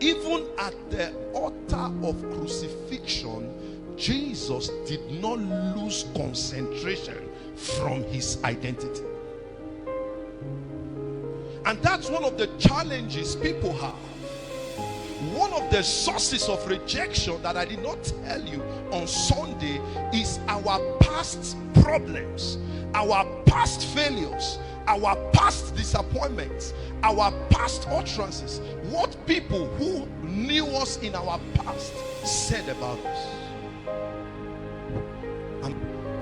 even at the altar of crucifixion, Jesus did not lose concentration from his identity. And that's one of the challenges people have. One of the sources of rejection that I did not tell you on Sunday is our past problems, our past failures, our past disappointments, our past utterances, what people who knew us in our past said about us. And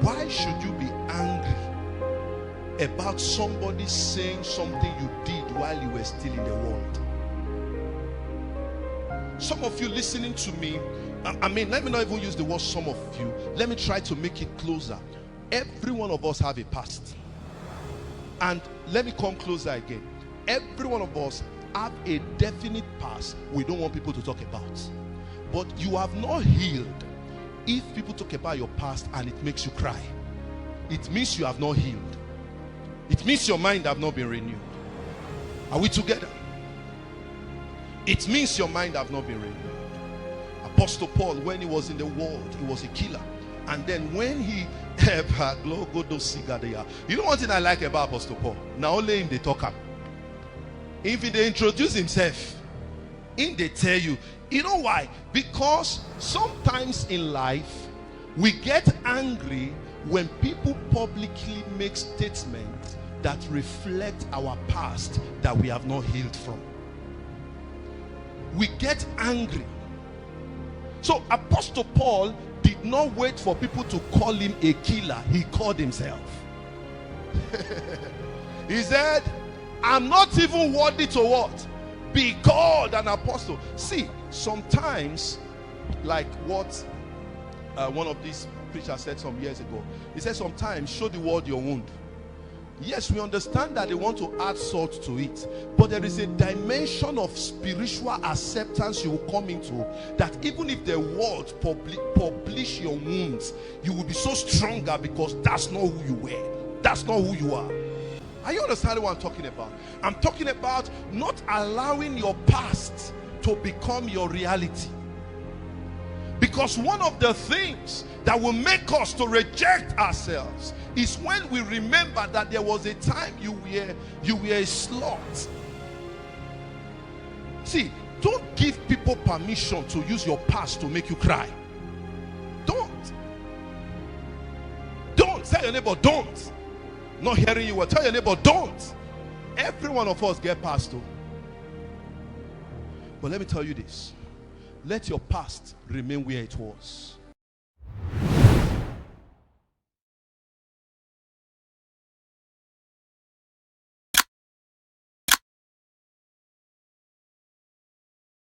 why should you be angry about somebody saying something you did while you were still in the world? Some of you listening to me, let me not even use the word some of you. Let me try to make it closer. Every one of us have a past. And let me come closer again. Every one of us have a definite past we don't want people to talk about. But you have not healed if people talk about your past and it makes you cry. It means you have not healed. It means your mind have not been renewed. Are we together? It means your mind have not been renewed. Apostle Paul, when he was in the world, he was a killer. And then when he you know one thing I like about Apostle Paul? Now only him they talk up. If they introduce himself, in they tell you. You know why? Because sometimes in life we get angry when people publicly make statements that reflect our past that we have not healed from. We get angry. So Apostle Paul did not wait for people to call him a killer. He called himself. He said, I'm not even worthy to what? Be called an apostle. See, sometimes, like what one of these preachers said some years ago, he said sometimes show the world your wound. Yes, we understand that they want to add salt to it, but there is a dimension of spiritual acceptance you will come into, that even if the world publish your wounds, you will be so stronger because that's not who you were. That's not who you are. Are you understanding what I'm talking about? I'm talking about not allowing your past to become your reality. Because one of the things that will make us to reject ourselves is when we remember that there was a time you were a slut. See, don't give people permission to use your past to make you cry. Don't. Tell your neighbor, don't. Not hearing you well. Tell your neighbor, don't. Every one of us get past too. But let me tell you this. Let your past remain where it was.